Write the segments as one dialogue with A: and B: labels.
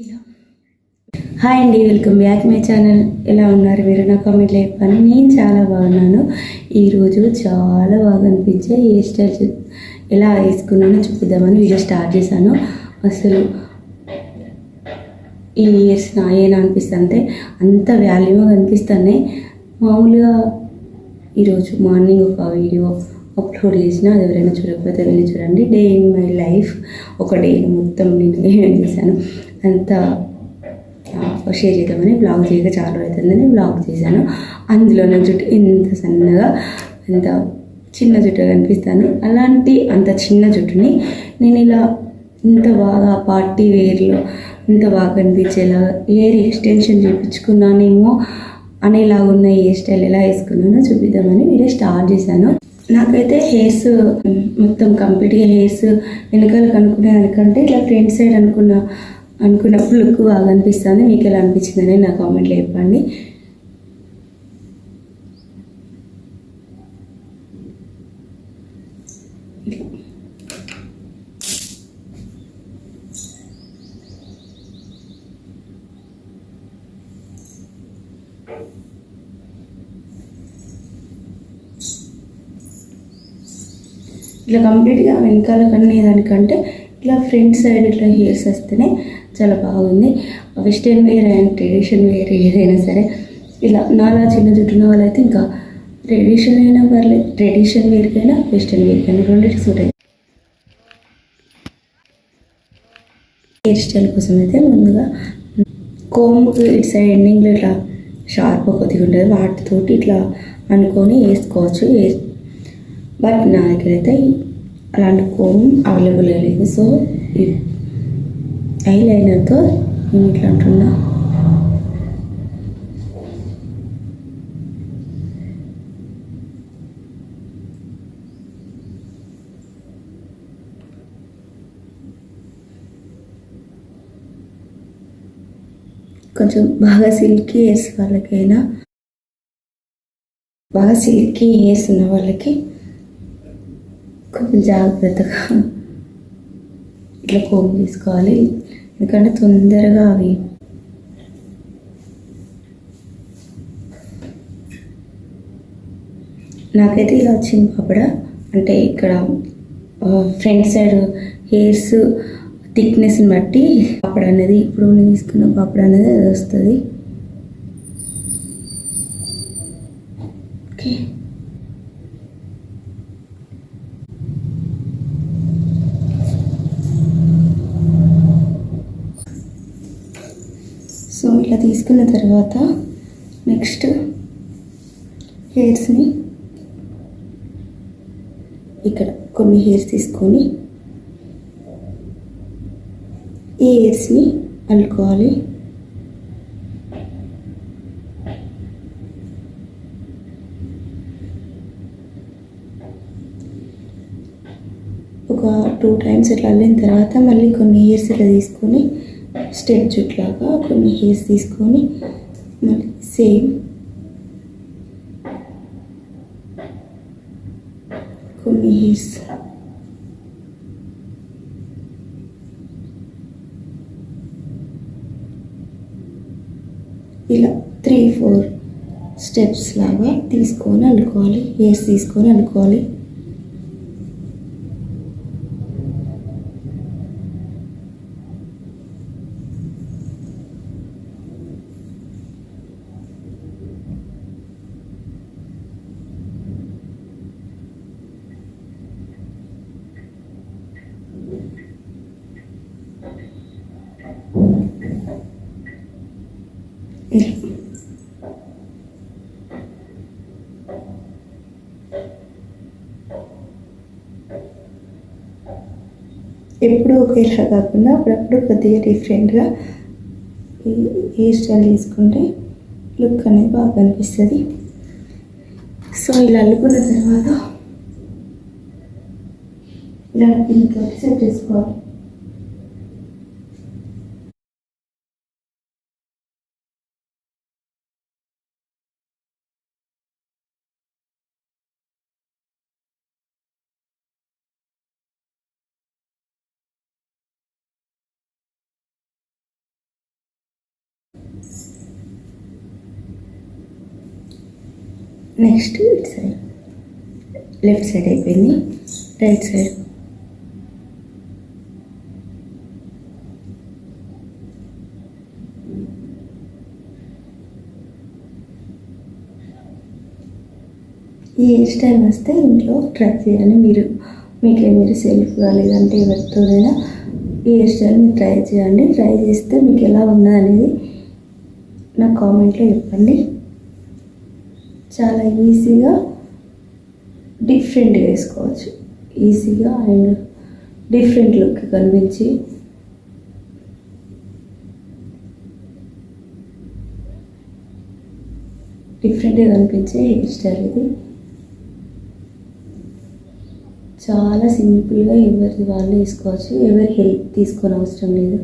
A: ఇలా హాయ్ అండి, welcome back my channel. ఎలా ఉన్నారు మీరు? నా కామెంట్లో చెప్పాను. నేను చాలా బాగున్నాను. ఈరోజు చాలా బాగా అనిపించే హెయిర్ స్టైల్ ఎలా వేసుకున్నానో చూపిద్దామని వీడియో స్టార్ట్ చేశాను. అసలు ఈ ఇయర్స్ నాయేనా అనిపిస్తుంది, అంటే అంత వాల్యూగా అనిపిస్తున్నాయి. మామూలుగా ఈరోజు మార్నింగ్ ఒక వీడియో అప్లోడ్ చేసిన, అది ఎవరైనా చూడకపోతే వెళ్ళి చూడండి. డే ఇన్ మై లైఫ్, ఒక డే మొత్తం నేను ఏమేమి చేశాను అంతా షేర్ చేద్దామని బ్లాగ్ చేయక చాలా అవుతుందని బ్లాగ్ చేశాను. అందులో నా జుట్టు ఇంత సన్నగా, ఇంత చిన్న జుట్టుగా కనిపిస్తాను. అలాంటి అంత చిన్న జుట్టుని నేను ఇలా ఇంత బాగా పార్టీ వేర్లో ఇంత బాగా కనిపించేలా హెయిర్ ఎక్స్టెన్షన్ చేయించుకున్నానేమో అనేలాగా ఉన్న హెయిర్ స్టైల్ ఎలా వేసుకున్నానో చూపిద్దామని వీడియో స్టార్ట్ చేశాను. నాకైతే హెయిర్స్ మొత్తం కంప్లీట్గా హెయిర్స్ వెనకాల కనుక్కునే దానికంటే ఇట్లా ఫ్రంట్ సైడ్ అనుకున్నప్పుడు లుక్ బాగా అనిపిస్తుంది. మీకు ఎలా అనిపించిందని నా కామెంట్లో చెప్పండి. ఇట్లా కంప్లీట్గా వెనకాల కనేదానికంటే ఇట్లా ఫ్రంట్ సైడ్ ఇట్లా హెయిర్స్ వస్తేనే చాలా బాగుంది. Western wear and tradition wear ఏదైనా సరే, ఇలా నాలా చిన్న జుట్టున్న వాళ్ళైతే ఇంకా ట్రెడిషన్ అయినా పర్లేదు, ట్రెడిషన్ వేర్కైనా వెస్టర్న్ వేర్కైనా రెండింటికి సూట్ అయ్యింది. హెయిర్ స్టైల్ కోసం అయితే ముందుగా కోంబుకి ఇటు సైడ్ ఎండింగ్లో ఇట్లా షార్ప్ కొద్దిగా ఉంటుంది, వాటితోటి ఇట్లా అనుకొని వేసుకోవచ్చు. బట్ నా దగ్గర అయితే అలాంటి కోమ్ అవైలబుల్గా లేదు. సో ఐలైనర్తో నేను ఇట్లా అంటున్నా. కొంచెం బాగా సిల్కీ హెయిర్స్ వాళ్ళకైనా, బాగా సిల్కీ హెయిర్స్ ఉన్న వాళ్ళకి కొంచెం జాగ్రత్తగా ఇట్లా కోమ్ తీసుకోవాలి, ఎందుకంటే తొందరగా అవి నాకైతే ఇలా వచ్చింది పాపడ. అంటే ఇక్కడ ఫ్రంట్ సైడ్ హెయిర్స్ థిక్నెస్ని బట్టి పాపడ అనేది, ఇప్పుడు నేను తీసుకున్న పాపడ అనేది అది వస్తుంది. ఓకే, సో ఇట్లా తీసుకున్న తర్వాత నెక్స్ట్ హెయిర్స్ని ఇక్కడ కొన్ని హెయిర్స్ తీసుకొని ఈ హెయిర్స్ని అల్లుకోవాలి. ఒక 2 times ఇట్లా అల్లిన తర్వాత మళ్ళీ కొన్ని హెయిర్స్ ఇట్లా తీసుకొని స్టెప్ జుట్లాగా కొన్ని హెయిర్స్ తీసుకొని మళ్ళీ సేమ్ కొన్ని హెయిర్స్ ఇలా 3-4 స్టెప్స్ లాగా తీసుకొని అల్లుకోవాలి. హెయిర్స్ తీసుకొని అల్లుకోవాలి. ఎప్పుడు ఒకేలా కాకుండా అప్పుడప్పుడు కొద్దిగా డిఫరెంట్గా హెయిర్ స్టైల్ తీసుకుంటే లుక్ అనేది బాగా అనిపిస్తుంది. సో ఇలా అల్లుకున్న తర్వాత ఇలా ఇంట్లో సెట్ చేసుకోవాలి. నెక్స్ట్ ఇటు సైడ్, లెఫ్ట్ సైడ్ అయిపోయింది, రైట్ సైడ్. ఈ హెయిర్ స్టైల్ వస్తే ఇంట్లో ట్రై చేయాలి మీరు సెల్ఫ్గా లేదంటే ఎవరితోనైనా ఈ హెయిర్ స్టైల్ మీరు ట్రై చేయండి. ట్రై చేస్తే మీకు ఎలా ఉన్నది అనేది నాకు కామెంట్లో చెప్పండి. చాలా ఈజీగా డిఫరెంట్గా వేసుకోవచ్చు, ఈజీగా అండ్ డిఫరెంట్ లుక్ కనిపించి డిఫరెంట్గా కనిపించే హెయిర్ స్టైల్ ఇది. చాలా సింపుల్గా ఎవరి వాళ్ళు వేసుకోవచ్చు, ఎవరి హెల్ప్ తీసుకొని అవసరం లేదు.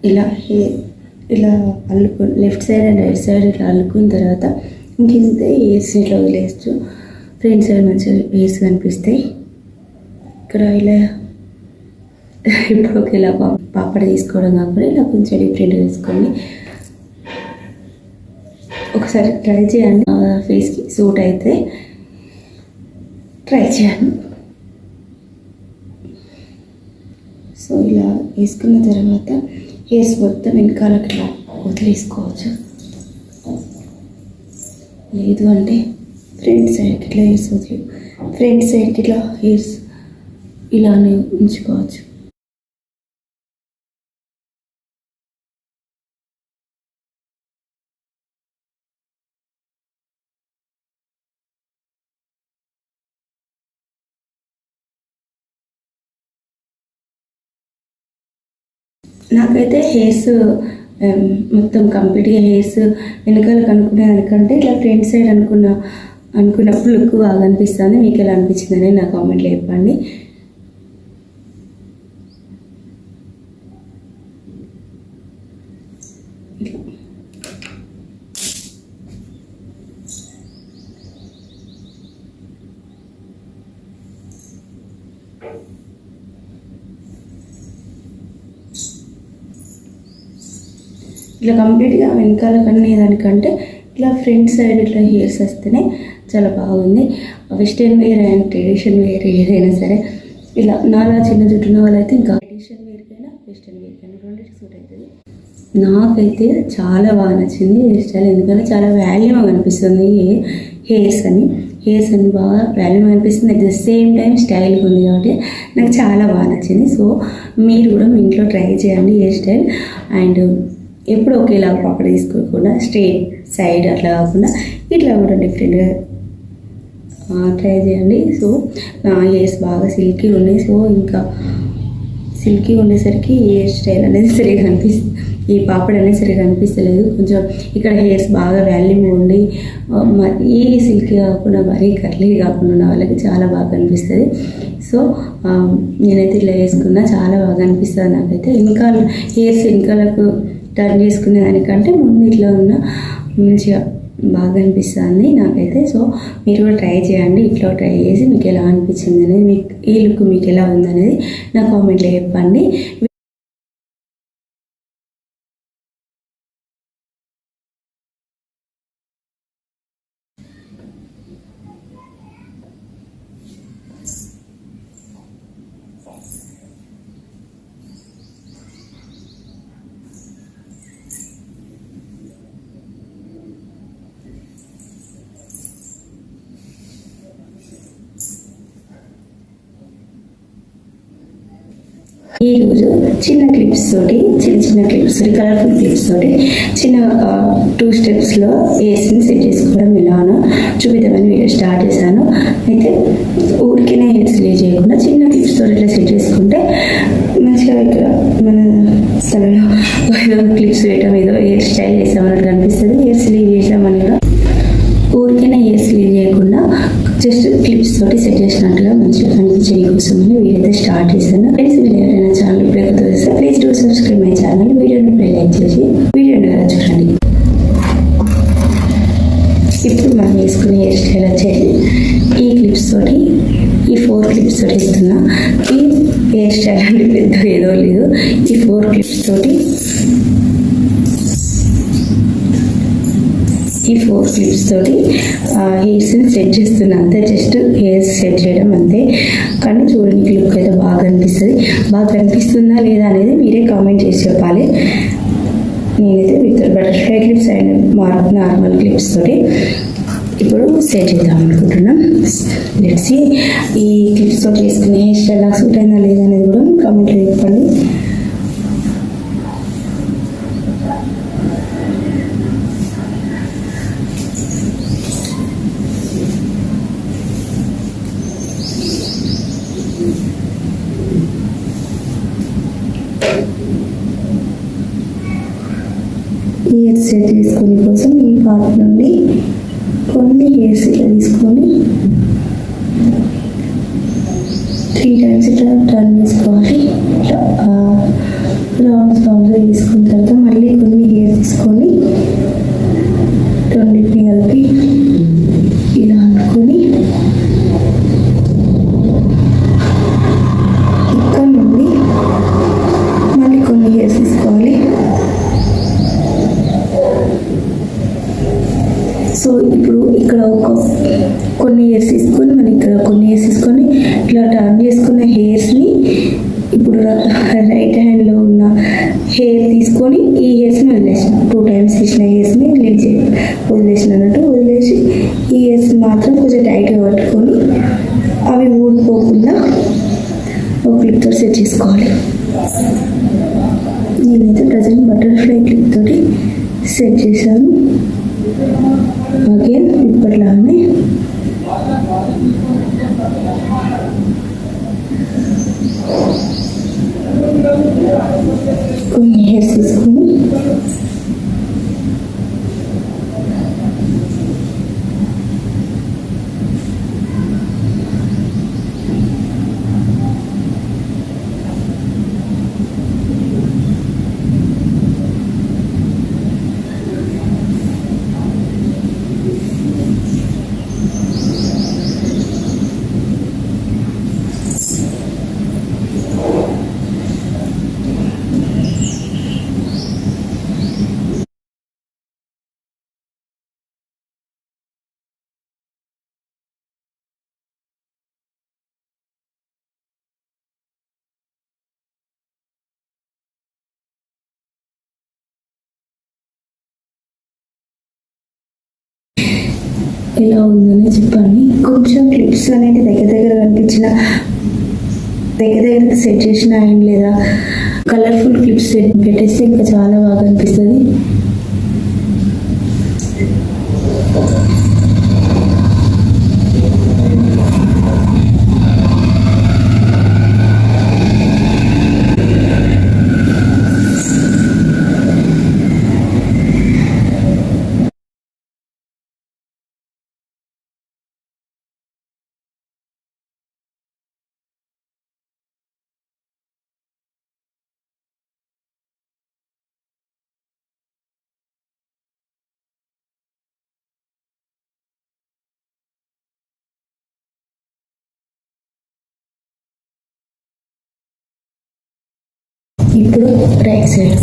A: ఇలా left side and right side ఇట్లా అల్లుకున్న తర్వాత ఇంకింతే హెయిర్స్ ఇట్లా వదిలేస్తూ ఫ్రంట్ సైడ్ మంచిగా హెయిర్స్ కనిపిస్తాయి. ఇక్కడ ఇలా ఇప్పుడు ఇలా పాపడ తీసుకోవడం కాకుండా ఇలా కొంచెం డిఫరెంట్గా వేసుకోండి. ఒకసారి ట్రై చేయండి, ఫేస్కి సూట్ అయితే ట్రై చేయండి. సో ఇలా వేసుకున్న తర్వాత హెయిర్స్ మొత్తం వెనకాలకి ఇట్లా వదిలేసుకోవచ్చు, లేదు అంటే ఫ్రంట్ సైడ్కి ఇట్లా హెయిర్స్ ఫ్రంట్ సైడ్కి ఇట్లా హెయిర్స్ ఇలానే ఉంచుకోవచ్చు. నాకైతే హెయిర్స్ మొత్తం కంప్లీట్గా హెయిర్స్ వెనకాలకు అనుకునే దానికంటే ఇట్లా ఫ్రంట్ సైడ్ అనుకున్నప్పుడు లుక్ బాగా అనిపిస్తుంది. మీకు ఎలా అనిపించిందని నా కామెంట్లో చెప్పండి. ఇట్లా కంప్లీట్గా వెనకాల కన్నా దానికంటే ఇట్లా ఫ్రంట్ సైడ్ ఇట్లా హెయిర్స్ వస్తేనే చాలా బాగుంది. Western wear and tradition wear ఏదైనా సరే ఇలా నాలా చిన్న జుట్టున్న వాళ్ళైతే ఇంకా ట్రెడిషన్ వేర్కైనా వెస్టర్న్ వేర్కైనా రెండింటికి సూట్ అవుతుంది. నాకైతే చాలా బాగా నచ్చింది హెయిర్ స్టైల్, ఎందుకంటే చాలా వాల్యూగా అనిపిస్తుంది హెయిర్స్ అని బాగా వాల్యూగా అనిపిస్తుంది. అట్ ద సేమ్ టైం స్టైల్గా ఉంది కాబట్టి నాకు చాలా బాగా నచ్చింది. సో మీరు కూడా మీ ఇంట్లో ట్రై చేయండి హెయిర్ స్టైల్. అండ్ ఎప్పుడు ఒకేలా పాపడ తీసుకోకుండా స్ట్రైట్ సైడ్ అట్లా కాకుండా ఇట్లా కూడా డిఫరెంట్గా ట్రై చేయండి. సో నా హెయిర్స్ బాగా సిల్కీ ఉన్నాయి. సో ఇంకా సిల్కీ ఉండేసరికి హెయిర్ స్టైల్ అనేది సరిగా అనిపిస్తుంది, ఈ పాపడ అనేది సరిగా అనిపిస్తలేదు. కొంచెం ఇక్కడ హెయిర్స్ బాగా వాల్యూమ్ ఉండి మరీ సిల్కీ కాకుండా మరీ కర్లీ కాకుండా ఉన్న వాళ్ళకి చాలా బాగా అనిపిస్తుంది. సో నేనైతే ఇలా వేసుకున్నా చాలా బాగా అనిపిస్తుంది నాకైతే. ఇంకా హెయిర్స్ వెనకాలకు టర్న్ చేసుకునే దానికంటే ముందు ఇట్లా ఉన్న మంచిగా బాగా అనిపిస్తుంది నాకైతే. సో మీరు కూడా ట్రై చేయండి, ఇట్లా ట్రై చేసి మీకు ఎలా అనిపించింది అనేది, మీకు ఈ లుక్ మీకు ఎలా ఉందనేది నా కామెంట్లో చెప్పండి. ఈరోజు చిన్న క్లిప్స్ తోటి చిన్న క్లిప్స్ తోటి కలర్ఫుల్ క్లిప్స్ తోటి చిన్న 2 స్టెప్స్లో హెయిర్స్ని సెట్ చేసుకోవడం ఎలానో చూపిద్దామని వీడియో స్టార్ట్ చేశాను. అయితే ఊరికేనే హెయిర్స్ లే చేయకుండా చిన్న క్లిప్స్ తోటి ఇట్లా సెట్ చేసుకుంటే మంచిగా ఇక్కడ మన తలలో ఏదో క్లిప్స్ వేయడం ఏదో హెయిర్ స్టైల్ చేసామన్నట్టు కనిపిస్తుంది. హెయిర్స్ లీవ్ చేసామని కూడా ఊరికైనా హెయిర్స్ లీవ్ చేయకుండా జస్ట్ క్లిప్స్ తోటి సెట్ చేసినట్టుగా మంచిగా కనిపించే కోసమని వీడియో స్టార్ట్ చేశాను. ఫ్రెండ్స్ మీరు ఎవరైనా ఛానల్ ఇప్పుడే కొత్త వస్తే please do subscribe my channel. వీడియోని లైక్ చేసి వీడియోని చూడండి. ఇప్పుడు మనం వేసుకునే హెయిర్ స్టైల్ వచ్చేసి ఈ క్లిప్స్ తోటి ఈ 4 క్లిప్స్ తోటి ఇస్తున్నా. ఈ హెయిర్ స్టైల్ అంటే పెద్ద ఏదో లేదు. ఈ 4 క్లిప్స్ తోటి హెయిర్స్ని సెట్ చేస్తున్నా. అంతే, జస్ట్ హెయిర్స్ సెట్ చేయడం అంతే. కానీ చూడడానికి లుక్ అయితే బాగా కనిపిస్తుంది. బాగా కనిపిస్తుందా లేదా అనేది మీరే కామెంట్ చేసి చెప్పాలి. నేనైతే with butterfly clips and normal clips తోటి ఇప్పుడు సెట్ చేద్దాం అనుకుంటున్నాం. లెట్స్ ఈ క్లిప్స్ తోటి వేసుకునే హెయిర్ స్టైల్ నాకు సూట్ అయిందా లేదా అనేది కూడా కామెంట్లో చెప్పండి. హెయిర్స్ సెట్ చేసుకునే కోసం ఈ పార్ట్ నుండి కొన్ని హెయిర్స్ ఇట్లా తీసుకొని 3 టైమ్స్ ఇట్లా టర్న్ చేసుకోవాలి. రౌండ్స్ తీసుకున్న తర్వాత మళ్ళీ కొన్ని హెయిర్ తీసుకొని రెండింటిని కలిపి ఇలా అనుకొని ఇక్కడ నుండి మళ్ళీ కొన్ని హెయిర్స్ తీసుకోవాలి. సో ఇప్పుడు ఇక్కడ కొన్ని హెయిర్స్ తీసుకొని మళ్ళీ ఇక్కడ కొన్ని హెయిర్స్ తీసుకొని ఇట్లా టర్న్ చేసుకున్న హెయిర్స్ని ఇప్పుడు రైట్ హ్యాండ్లో ఉన్న హెయిర్ తీసుకొని ఈ హెయిర్స్ని వదిలేసిన 2 టైమ్స్ తీసిన హెయిర్స్ని వదిలేసి ఈ హెయిర్స్ని మాత్రం కొంచెం టైట్గా పట్టుకొని అవి ఊడిపోకుండా ఒక క్లిప్తో సెట్ చేసుకోవాలి. నేనైతే ప్రజెంట్ బటర్ఫ్లై క్లిప్ తోటి సెట్ చేశాను. అగైన్ ఇప్పట్లానే కొన్ని హెయిర్స్ తీసుకొని ఎలా ఉందని చెప్పండి. కొంచెం క్లిప్స్ అనేది దగ్గర కనిపించిన దగ్గర సెట్ చేసిన అండ్ లేదా కలర్ఫుల్ క్లిప్స్ సెట్ పెట్టేస్తే ఇంకా చాలా బాగా అనిపిస్తుంది. ఇప్పుడు రైట్ సైడ్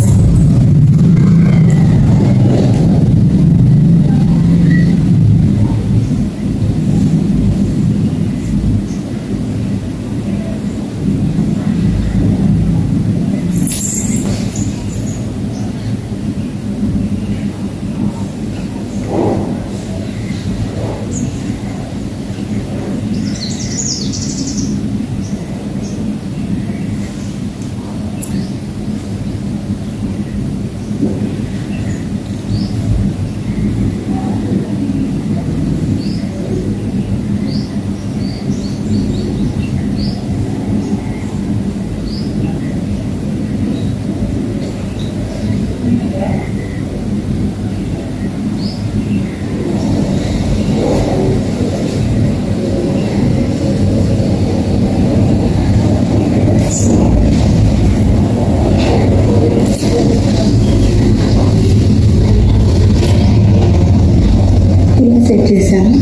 A: చేశాను.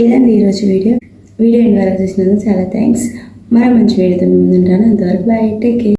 A: ఇదండి ఈరోజు వీడియో ఎండ్ వరకు చూసినందుకు చాలా థ్యాంక్స్. మరో మంచి వీడియోతో ముందుంటాను. అంతవరకు బాయ్, టేక్ కేర్.